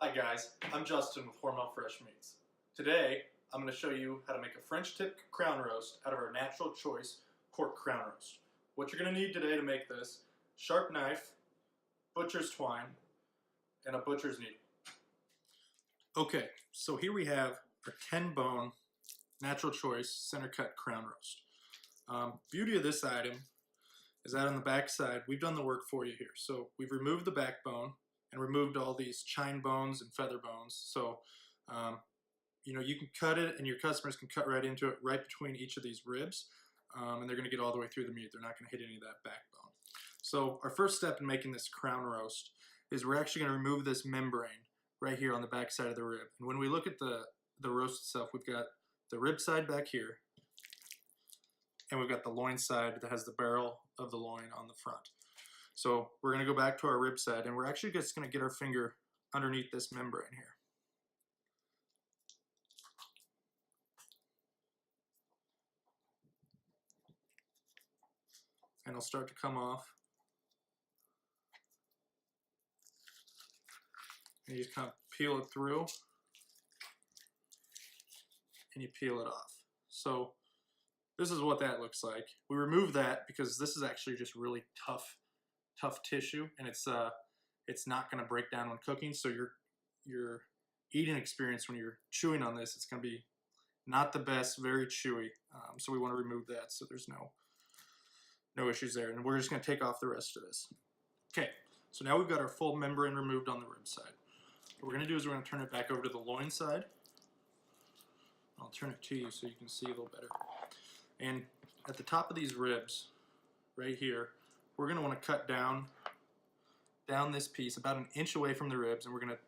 Hi guys, I'm Justin with Hormel Fresh Meats. Today, I'm going to show you how to make a French tip crown roast out of our Natural Choice pork crown roast. What you're going to need today to make this: sharp knife, butcher's twine, and a butcher's needle. Okay, so here we have our 10 bone Natural Choice center cut crown roast. Beauty of this item is that on the back side, we've done the work for you here. So we've removed the backbone and removed all these chine bones and feather bones. So, you can cut it and your customers can cut right into it, right between each of these ribs. And they're gonna get all the way through the meat. They're not gonna hit any of that backbone. So our first step in making this crown roast is we're actually gonna remove this membrane right here on the back side of the rib. And when we look at the roast itself, we've got the rib side back here, and we've got the loin side that has the barrel of the loin on the front. So we're going to go back to our rib side, and we're actually just going to get our finger underneath this membrane here. And it'll start to come off. And you just kind of peel it through, and you peel it off. So this is what that looks like. We remove that because this is actually just really tough tissue, and it's not going to break down when cooking. So your eating experience when you're chewing on this, it's going to be not the best, very chewy. So we want to remove that so there's no issues there. And we're just going to take off the rest of this. Okay, so now we've got our full membrane removed on the rib side. What we're going to do is we're going to turn it back over to the loin side. I'll turn it to you so you can see a little better. And at the top of these ribs, right here, we're going to want to cut down this piece about an inch away from the ribs, and we're going to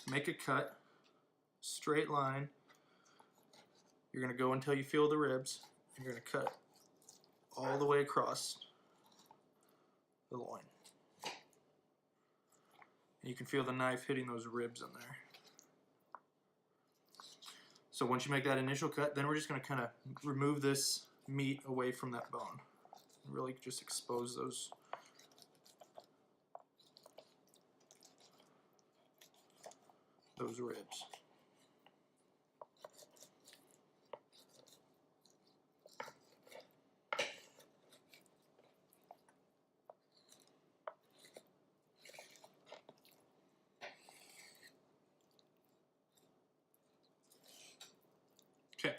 make a cut, straight line. You're going to go until you feel the ribs, and you're going to cut all the way across the loin. And you can feel the knife hitting those ribs in there. So once you make that initial cut, then we're just going to kind of remove this meat away from that bone. Really just expose those ribs. Okay.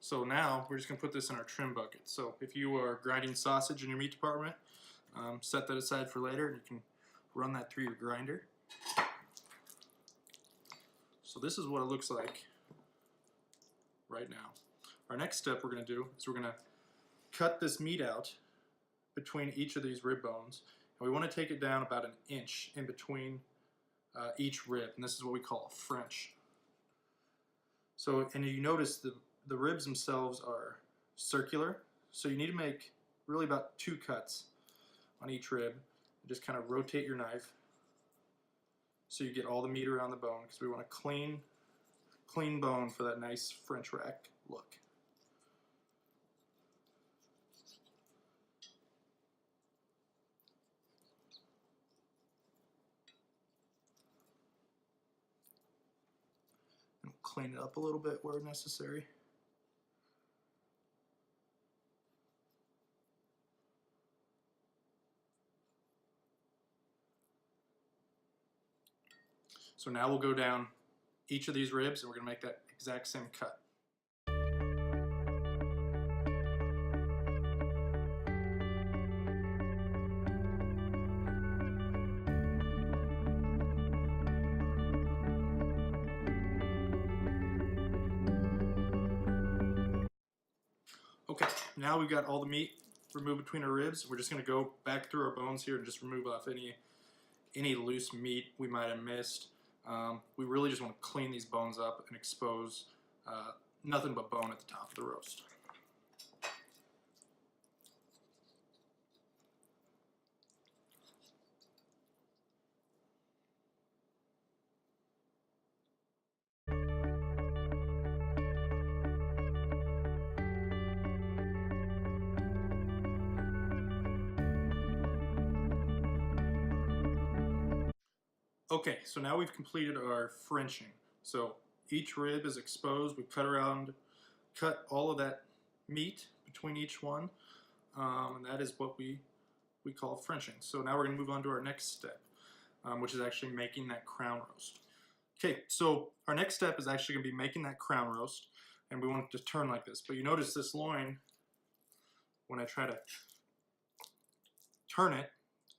So now we're just going to put this in our trim bucket. So if you are grinding sausage in your meat department, set that aside for later, and you can run that through your grinder. So this is what it looks like right now. Our next step we're going to do is we're going to cut this meat out between each of these rib bones, and we want to take it down about an inch in between each rib, and this is what we call a French. So, and you notice the ribs themselves are circular, so you need to make really about 2 cuts on each rib. Just kind of rotate your knife so you get all the meat around the bone, because we want a clean bone for that nice French rack look. And clean it up a little bit where necessary. So now we'll go down each of these ribs, and we're going to make that exact same cut. Okay, now we've got all the meat removed between our ribs. We're just going to go back through our bones here and just remove off any loose meat we might have missed. We really just want to clean these bones up and expose nothing but bone at the top of the roast. Okay, so now we've completed our Frenching. So each rib is exposed. We cut all of that meat between each one, and that is what we call Frenching. So now we're going to move on to our next step, which is actually making that crown roast. Okay, so our next step is actually going to be making that crown roast, and we want it to turn like this. But you notice this loin, when I try to turn it,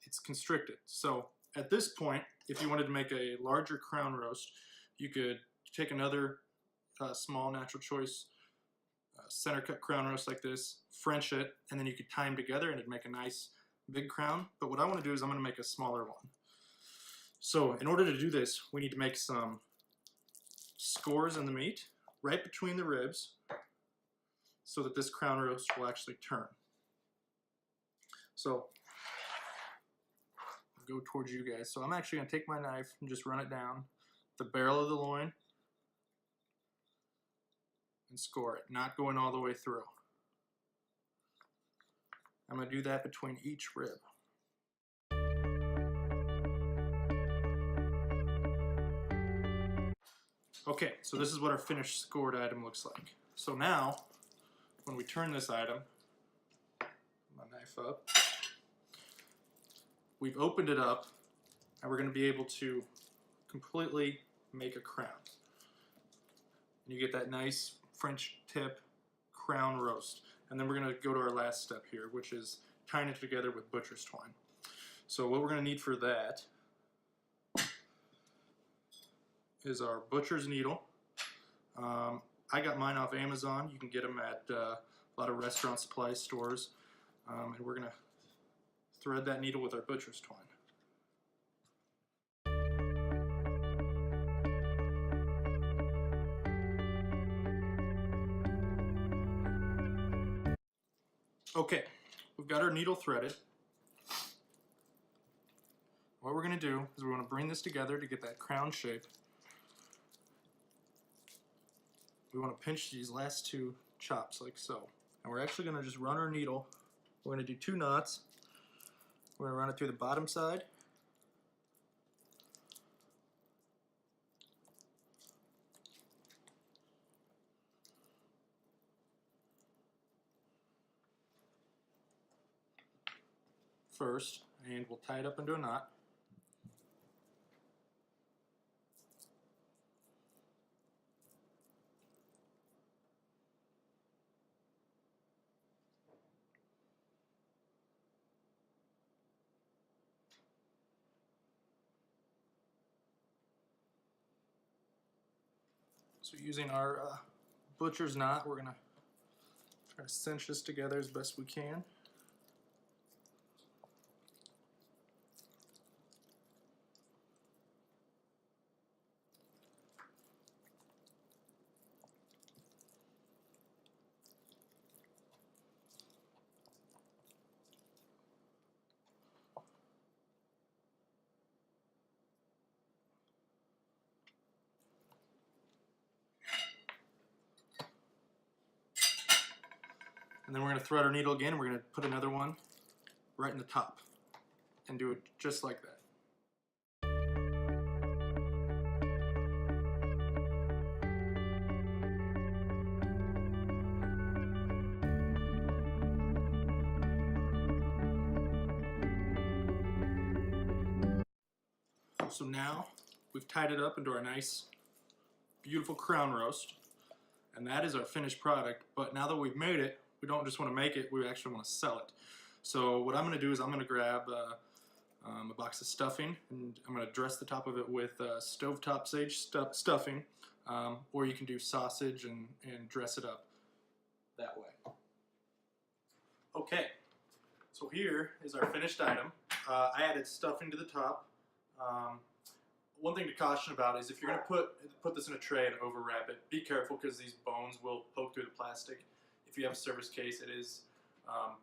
it's constricted. So at this point, if you wanted to make a larger crown roast, you could take another small Natural Choice center cut crown roast like this, French it, and then you could tie them together and it'd make a nice big crown. But what I want to do is I'm going to make a smaller one. So in order to do this, we need to make some scores in the meat right between the ribs so that this crown roast will actually turn. So I'll go towards you guys. So I'm actually going to take my knife and just run it down the barrel of the loin and score it, not going all the way through. I'm going to do that between each rib. Okay, so this is what our finished scored item looks like. So now, when we turn this item, my knife up, we've opened it up, and we're going to be able to completely make a crown. And you get that nice French tip crown roast. And then we're going to go to our last step here, which is tying it together with butcher's twine. So what we're going to need for that is our butcher's needle. I got mine off Amazon. You can get them at a lot of restaurant supply stores. And we're going to thread that needle with our butcher's twine. Okay, we've got our needle threaded. What we're going to do is we're going to bring this together to get that crown shape. We want to pinch these last two chops like so. And we're actually going to just run our needle. We're going to do 2 knots. We're going to run it through the bottom side. First, and we'll tie it up into a knot. So using our butcher's knot, we're going to try to cinch this together as best we can. And then we're going to thread our needle again, and we're going to put another one right in the top and do it just like that. So now we've tied it up into our nice, beautiful crown roast, and that is our finished product. But now that we've made it, we don't just want to make it, we actually want to sell it. So what I'm going to do is I'm going to grab a box of stuffing, and I'm going to dress the top of it with stovetop sage stuffing, or you can do sausage and dress it up that way. Okay, so here is our finished item. I added stuffing to the top. One thing to caution about is if you're going to put this in a tray and overwrap it, be careful because these bones will poke through the plastic. If you have a service case, it is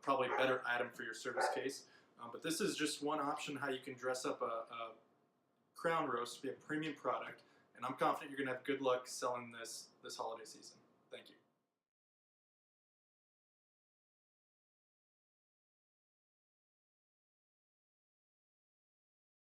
probably a better item for your service case. But this is just one option how you can dress up a crown roast to be a premium product. And I'm confident you're going to have good luck selling this holiday season. Thank you.